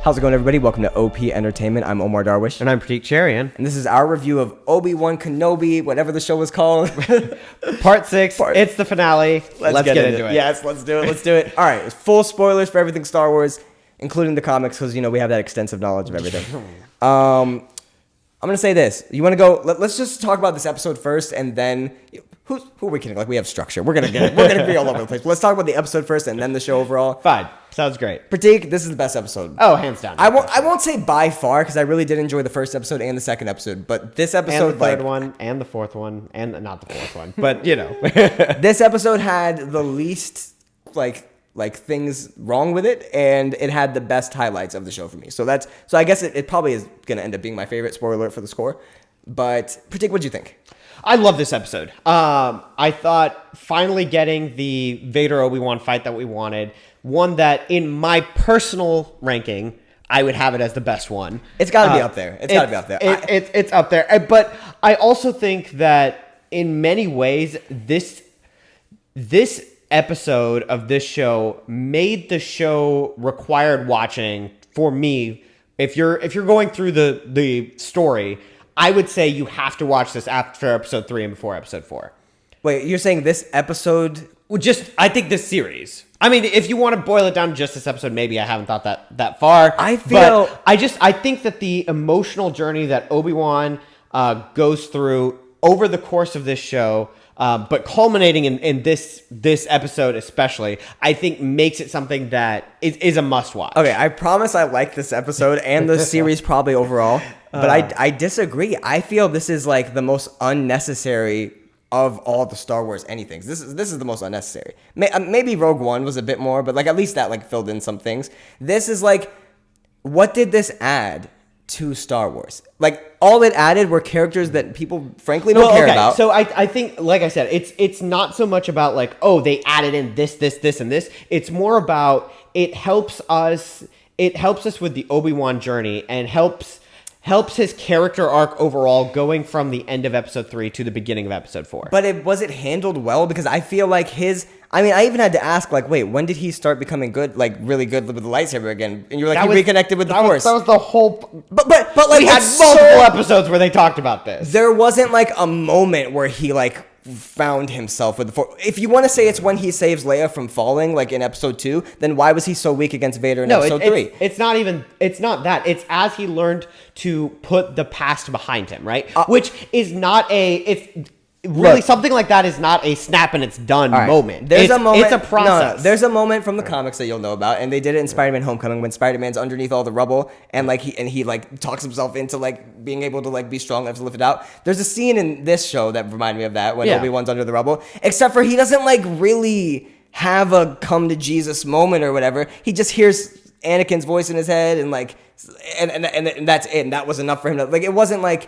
How's it going, everybody? Welcome to OP Entertainment. I'm Omar Darwish. And I'm Pratik Cherian. And this is our review of Obi Wan Kenobi, whatever the show was called. Part 6. It's the finale. Let's get into it. Yes, let's do it. All right, full spoilers for everything Star Wars, including the comics, because, we have that extensive knowledge of everything. I'm going to say this. You want to go, let's just talk about this episode first, and then... Who are we kidding? Like, we have structure. We're going to get it. We're going to be all over the place. But let's talk about the episode first and then the show overall. Fine. Sounds great. Pratik, this is the best episode. Oh, hands down. I won't say by far, because I really did enjoy the first episode and the second episode. But this episode... And the third one, and the fourth one, and not the fourth one. But, This episode had the least, like things wrong with it, and it had the best highlights of the show for me. So I guess it probably is going to end up being my favorite. Spoiler alert for the score. But, Pratik, what'd you think? I love this episode. I thought finally getting the Vader Obi-Wan fight that we wanted, one that in my personal ranking, I would have it as the best one. It's got to be up there. It's up there. But I also think that in many ways, this episode of this show made the show required watching for me. If you're going through the story, I would say you have to watch this after episode 3 and before episode 4. Wait, you're saying this episode? Well, I think this series. I mean, if you want to boil it down to just this episode, maybe I haven't thought that far. I think that the emotional journey that Obi-Wan goes through over the course of this show, but culminating in this episode especially, I think makes it something that is a must-watch. Okay, I promise I like this episode and the series probably overall, but I disagree. I feel this is like the most unnecessary of all the Star Wars anythings. This is the most unnecessary. Maybe Rogue One was a bit more, but like at least that like filled in some things. This is like, what did this add to Star Wars? Like, all it added were characters that people frankly don't care about. So I think, like I said, it's not so much about like, oh, they added in this, and this. It's more about it helps us with the Obi-Wan journey and helps his character arc overall going from the end of episode 3 to the beginning of episode 4. But was it handled well? Because I feel like I even had to ask, like, wait, when did he start becoming good, like, really good with the lightsaber again? And you're like, he reconnected with the Force. That was the whole... But like, we had multiple episodes where they talked about this. There wasn't, like, a moment where he, like, found himself with the Force. If you want to say it's when he saves Leia from falling, like in episode 2, then why was he so weak against Vader in episode 3? It's not that. It's as he learned to put the past behind him, right? Which is not something like that is not a snap and it's done moment. There's a moment. It's a process. No, there's a moment from the comics that you'll know about, and they did it in Spider-Man: Homecoming when Spider-Man's underneath all the rubble, and like he like talks himself into like being able to like be strong enough to lift it out. There's a scene in this show that reminded me of that when Obi-Wan's under the rubble, except for he doesn't like really have a come to Jesus moment or whatever. He just hears Anakin's voice in his head and like and that's it. And that was enough for him to like. It wasn't like.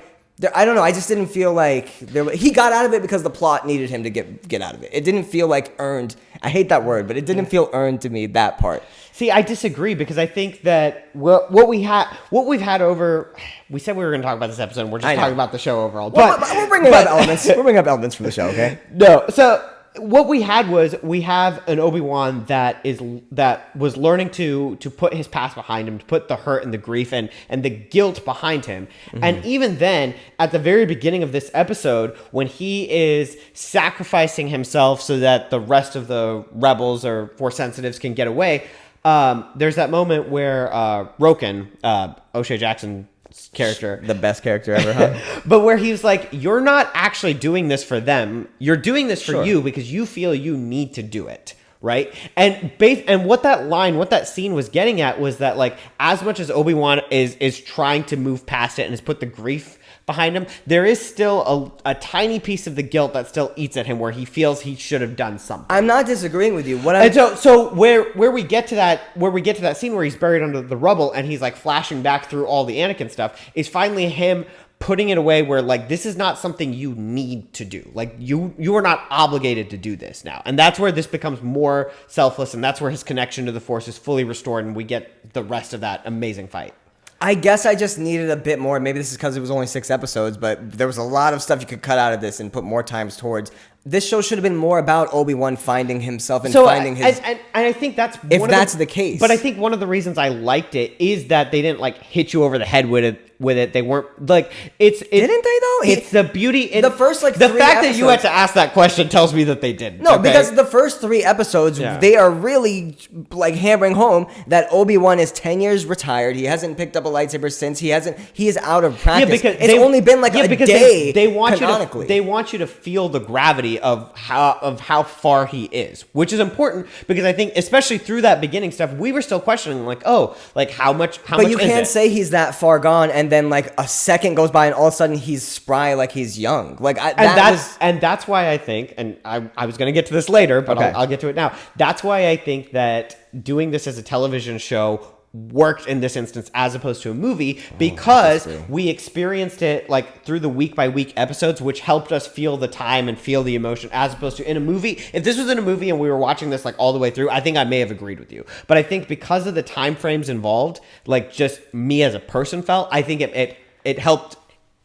I don't know. I just didn't feel like he got out of it because the plot needed him to get out of it. It didn't feel like earned. I hate that word, but it didn't feel earned to me, that part. See, I disagree because I think that what we've had over. We said we were going to talk about this episode. And we're just talking about the show overall. But we're bringing up elements. We're bringing up elements from the show. Okay. No. So what we have an Obi-Wan that was learning to put his past behind him, to put the hurt and the grief and the guilt behind him. Mm-hmm. And even then, at the very beginning of this episode, when he is sacrificing himself so that the rest of the rebels or Force sensitives can get away, there's that moment where Roken, O'Shea Jackson's character, the best character ever, huh? But where he's like, you're not actually doing this for them, you're doing this for you because you feel you need to do it, right? And what that scene was getting at was that, like, as much as Obi-Wan is trying to move past it and has put the grief behind him, there is still a tiny piece of the guilt that still eats at him where he feels he should have done something. I'm not disagreeing with you. So where we get to that scene where he's buried under the rubble and he's like flashing back through all the Anakin stuff is finally him putting it away where like this is not something you need to do. Like you are not obligated to do this now. And that's where this becomes more selfless, and that's where his connection to the Force is fully restored and we get the rest of that amazing fight. I guess I just needed a bit more. Maybe this is because it was only 6 episodes, but there was a lot of stuff you could cut out of this and put more times towards this show should have been more about Obi-Wan finding himself and finding his. And I think that's if that's the case. But I think one of the reasons I liked it is that they didn't like hit you over the head with it. They weren't like didn't they though? It's the beauty. The first like the 3 fact episodes, that you had to ask that question tells me that they didn't. No, okay? because the first 3 episodes they are really like hammering home that Obi-Wan is 10 years retired. He hasn't picked up a lightsaber since. He is out of practice. Yeah, because it's only been like a day. They want canonically. they want you to feel the gravity of how far he is, which is important because I think especially through that beginning stuff, we were still questioning like, oh, like how much. But you can't say he's that far gone, and then like a second goes by, and all of a sudden he's spry like he's young. Like that's why I think, and I was going to get to this later, but okay. I'll get to it now. That's why I think that doing this as a television show worked in this instance as opposed to a movie because we experienced it like through the week by week episodes, which helped us feel the time and feel the emotion as opposed to in a movie. If this was in a movie and we were watching this like all the way through, I think I may have agreed with you. But I think because of the time frames involved, like just me as a person felt, I think it helped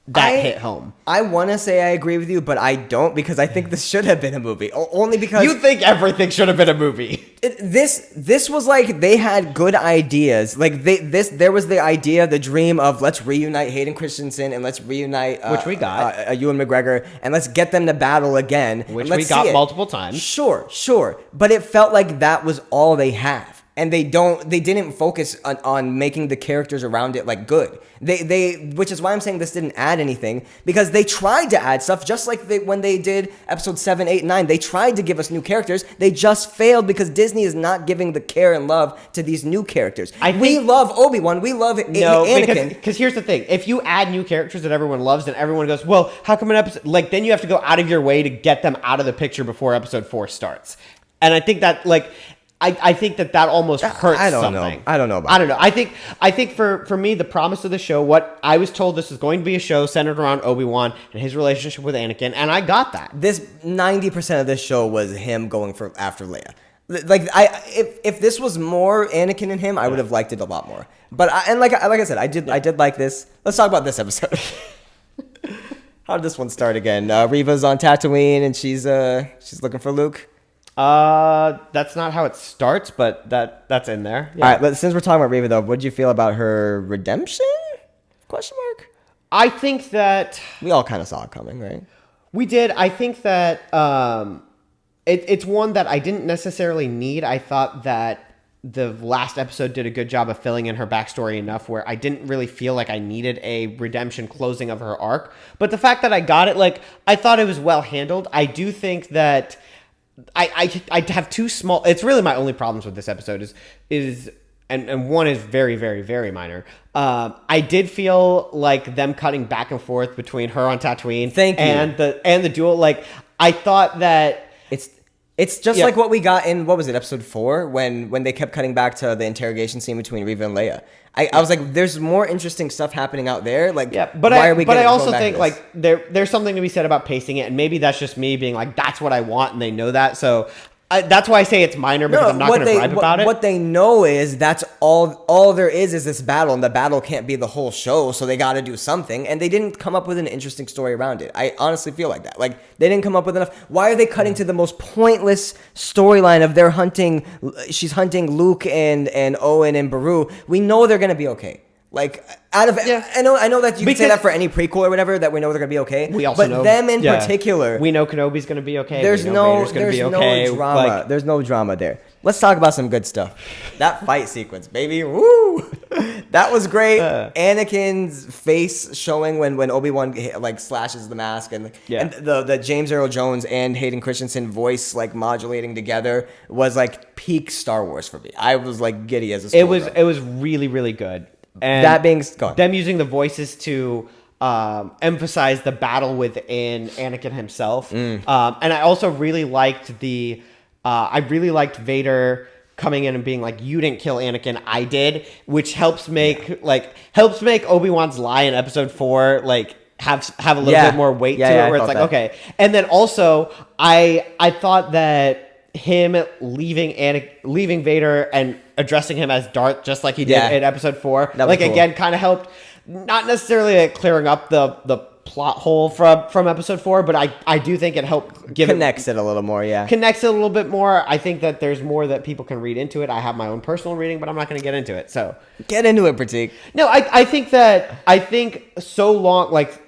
that hit home. I want to say I agree with you, but I don't because I think this should have been a movie. Only because you think everything should have been a movie. This was like they had good ideas. Like there was the idea, the dream of let's reunite Hayden Christensen and let's reunite which we got Ewan McGregor and let's get them to battle again, which we got multiple times. Sure, but it felt like that was all they have. And they didn't focus on making the characters around it like good. Which is why I'm saying this didn't add anything because they tried to add stuff just like when they did episode 7, 8, 9. They tried to give us new characters. They just failed because Disney is not giving the care and love to these new characters. We love Obi-Wan. We love Anakin. Because here's the thing: if you add new characters that everyone loves, then everyone goes, "Well, how come an episode?" Like then you have to go out of your way to get them out of the picture before episode 4 starts. And I think that like. I think that almost hurts something. I don't know. I think for me, the promise of the show, what I was told this is going to be a show centered around Obi-Wan and his relationship with Anakin, and I got that. This 90% of this show was him going after Leia. Like if this was more Anakin and him, I would have liked it a lot more. But like I said, I did like this. Let's talk about this episode. How did this one start again? Reva's on Tatooine and she's looking for Luke. That's not how it starts, but that's in there. Yeah. All right, since we're talking about Reva, though, what did you feel about her redemption? Question mark. I think that we all kind of saw it coming, right? We did. I think that it's one that I didn't necessarily need. I thought that the last episode did a good job of filling in her backstory enough where I didn't really feel like I needed a redemption closing of her arc. But the fact that I got it, like I thought it was well handled. I do think that. I have two small. It's really my only problems with this episode is and one is very very very minor. I did feel like them cutting back and forth between her on Tatooine, and the duel. Like I thought that it's just like what we got in what was it episode 4 when they kept cutting back to the interrogation scene between Reva and Leia. I was like, there's more interesting stuff happening out there. Like, but I also think like there's something to be said about pacing it, and maybe that's just me being like, that's what I want, and they know that. So that's why I say it's minor because I'm not going to gripe about it. What they know is that's all there is this battle, and the battle can't be the whole show, so they got to do something. And they didn't come up with an interesting story around it. I honestly feel like that. Like they didn't come up with enough. Why are they cutting to the most pointless storyline of their hunting? She's hunting Luke and Owen and Beru. We know they're going to be okay. Like I know that you can say that for any prequel or whatever that we know they're gonna be okay. We also know them in particular. We know Kenobi's gonna be okay. There's no drama. There's no drama there. Let's talk about some good stuff. That fight sequence, baby, woo! That was great. Anakin's face showing when Obi-Wan like slashes the mask and the James Earl Jones and Hayden Christensen voice like modulating together was like peak Star Wars for me. I was like giddy as a schoolgirl. It was really really good. And that being gone. Them using the voices to emphasize the battle within Anakin himself. And I also really liked Vader coming in and being like, you didn't kill Anakin, I did, which helps make Obi-Wan's lie in episode 4 like have a little bit more weight to it, where it's like, okay. And then also I thought that him leaving Vader and addressing him as Darth, just like he did in episode 4, like cool. Again, kind of helped, not necessarily like clearing up the plot hole from episode 4, but I do think it helped connects it a little more. Yeah, connects it a little bit more. I think that there's more that people can read into it. I have my own personal reading, but I'm not going to get into it. So get into it, Pratik. No, I think so long, like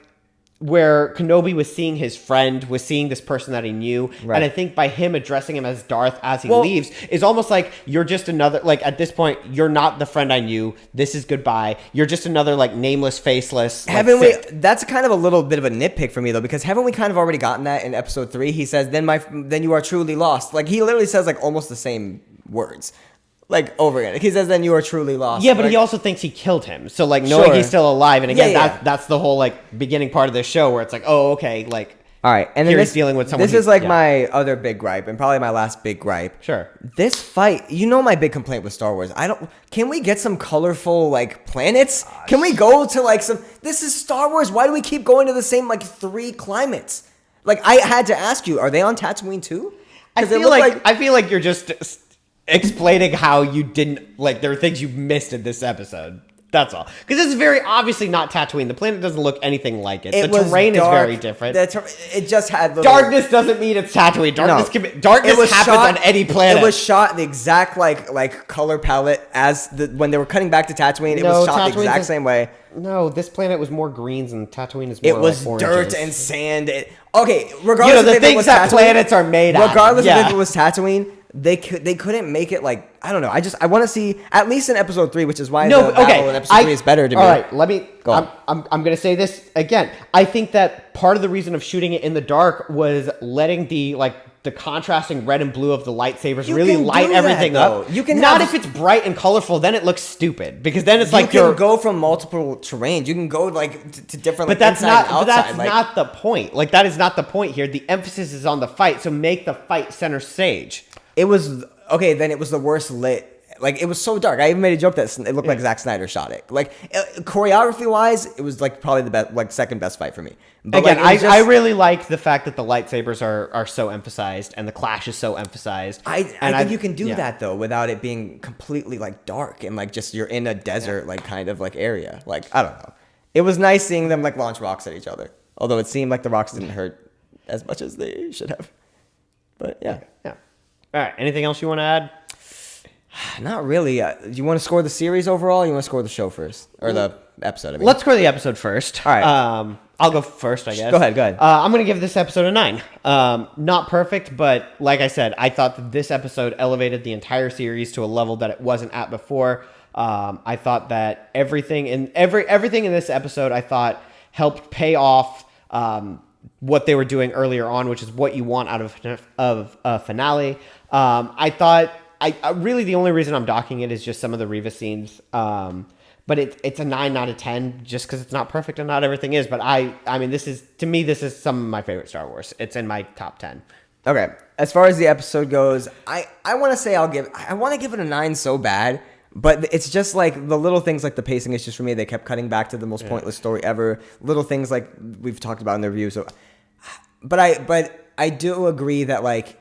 where Kenobi was seeing his friend, was seeing this person that he knew, right. And I think by him addressing him as Darth as he leaves is almost like you're just another, like at this point you're not the friend I knew. This is goodbye. You're just another like nameless, faceless. Haven't we? That's kind of a little bit of a nitpick for me though, because haven't we kind of already gotten that in episode 3? He says, "Then you are truly lost." Like he literally says like almost the same words. Like over again. He says, "Then you are truly lost." Yeah, but he also thinks he killed him. So like knowing he's still alive, and again, that's the whole like beginning part of the show where it's like, oh, okay, like all right, and then he's dealing with someone. This is like my other big gripe, and probably my last big gripe. Sure. This fight, my big complaint with Star Wars. Can we get some colorful like planets? Can we go to like some? This is Star Wars. Why do we keep going to the same like 3 climates? Like I had to ask you, are they on Tatooine too? I feel like you're just explaining how you didn't like there are things you missed in this episode. That's all. Because this is very obviously not Tatooine. The planet doesn't look anything like it. The terrain is very different. It just had darkness doesn't mean it's Tatooine. Darkness happens on any planet. It was shot the exact like color palette as when they were cutting back to Tatooine. It was shot the exact same way. No, this planet was more greens and Tatooine is more it was like dirt and sand. Regardless the things that planets are made out of. Regardless of if it was Tatooine, they couldn't make it like I don't know. I want to see at least in episode 3, which is why the battle in episode 3 is better to me. All right, let me go. I'm going to say this again. I think that part of the reason of shooting it in the dark was letting the contrasting red and blue of the lightsabers really light everything up. You can not if it's bright and colorful, then it looks stupid because then it's like you can go from multiple terrains. You can go like to different. But that's not. But that's not the point. Like that is not the point here. The emphasis is on the fight. So make the fight center stage. It was okay. Then it was the worst lit. Like it was so dark. I even made a joke that it looked like Zack Snyder shot it. Like choreography wise, it was like probably the best, like second best fight for me. But again, I really like the fact that the lightsabers are so emphasized and the clash is so emphasized. I think you can do that though without it being completely like dark and like just you're in a desert like kind of like area. Like I don't know. It was nice seeing them like launch rocks at each other. Although it seemed like the rocks didn't hurt as much as they should have. But yeah. All right. Anything else you want to add? Not really. Do you want to score the series overall? Or you want to score the show first or the episode? I mean, let's score the episode first. All right. I'll go first, I guess. Go ahead. I'm going to give this episode a 9. Not perfect, but like I said, I thought that this episode elevated the entire series to a level that it wasn't at before. I thought that everything in this episode, I thought helped pay off what they were doing earlier on, which is what you want out of a finale. I thought. I really the only reason I'm docking it is just some of the Reva scenes. But it's a 9 out of 10 just because it's not perfect and not everything is. But I mean, this is some of my favorite Star Wars. It's in my top 10. Okay. As far as the episode goes, I want to say I want to give it a 9 so bad. But it's just like the little things like the pacing issues for me. They kept cutting back to the most pointless story ever. Little things like we've talked about in the review. So, but I do agree that like,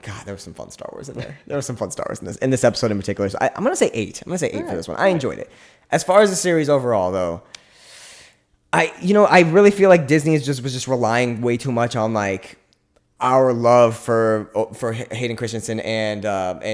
God, there was some fun Star Wars in there. There was some fun Star Wars in this episode in particular. So I'm gonna say 8. I'm gonna say 8 for this one. I enjoyed it. As far as the series overall, though, I really feel like Disney was just relying way too much on like our love for Hayden Christensen and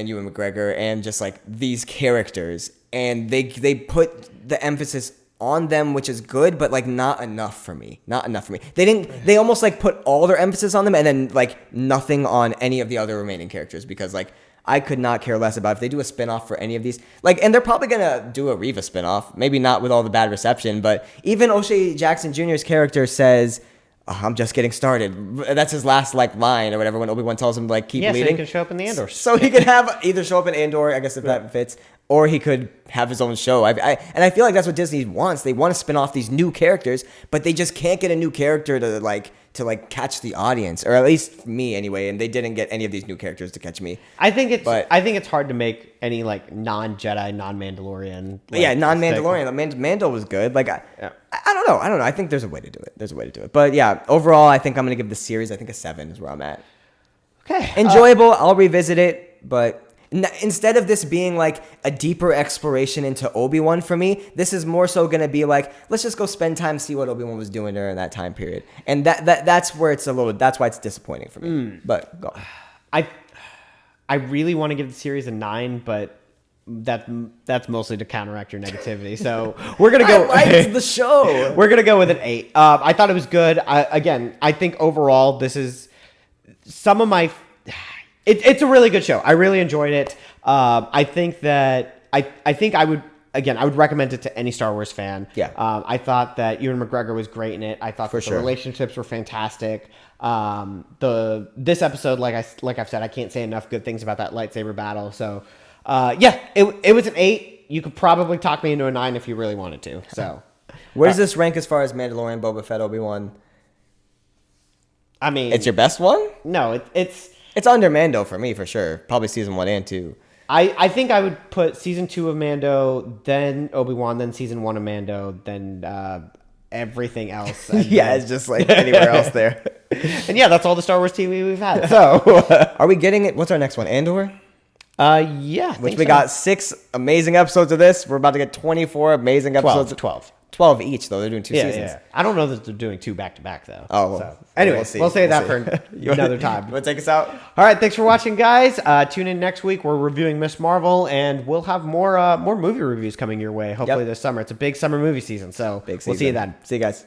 Ewan McGregor and just like these characters, and they put the emphasis on them, which is good, but like not enough for me. They almost like put all their emphasis on them and then like nothing on any of the other remaining characters because like I could not care less about if they do a spinoff for any of these. Like, and they're probably gonna do a Reva spinoff, maybe not with all the bad reception, but even O'Shea Jackson Jr.'s character says, I'm just getting started. That's his last like line or whatever when Obi Wan tells him to like keep leading. So he can show up in the Andor. So he could have either show up in Andor, I guess if that fits, or he could have his own show. And I feel like that's what Disney wants. They want to spin off these new characters, but they just can't get a new character to catch the audience, or at least me anyway. And they didn't get any of these new characters to catch me. I think it's hard to make any like non-Jedi, non-Mandalorian. Like, non-Mandalorian. Mando was good. Like I don't know. I think there's a way to do it. But yeah, overall, I think I'm gonna give the series. I think a 7 is where I'm at. Okay, enjoyable. I'll revisit it, but Instead of this being like a deeper exploration into Obi-Wan for me, this is more so going to be like, let's just go spend time, see what Obi-Wan was doing during that time period. And that's where that's why it's disappointing for me. But go. I really want to give the series a 9, but that's mostly to counteract your negativity. So we're gonna go. I liked the show. We're gonna go with an 8. I thought it was good. I think overall this is some of my. It's a really good show. I really enjoyed it. I think that I think I would recommend it to any Star Wars fan. Yeah. I thought that Ewan McGregor was great in it. I thought the sure. relationships were fantastic. This episode, like I've said, I can't say enough good things about that lightsaber battle. So, it was an 8. You could probably talk me into a 9 if you really wanted to. So, Where does this rank as far as Mandalorian, Boba Fett, Obi-Wan? I mean, It's your best one? no, It's under Mando for me, for sure. Probably season 1 and 2. I think I would put season 2 of Mando, then Obi-Wan, then season 1 of Mando, then everything else. And Yeah, it's just like anywhere else there. and yeah, that's all the Star Wars TV we've had. So, Are we getting it? What's our next one? Andor? yeah, Which we got 6 amazing episodes of this. We're about to get 24 amazing episodes. 12 each, though. They're doing 2 seasons. Yeah. I don't know that they're doing 2 back to back though. Oh, so, anyway, we'll see. We'll save that We'll see. for another time. You want to take us out? All right, thanks for watching, guys. Tune in next week. We're reviewing Miss Marvel, and we'll have more movie reviews coming your way. Hopefully this summer. It's a big summer movie season, so Big we'll see you season. then. See you guys.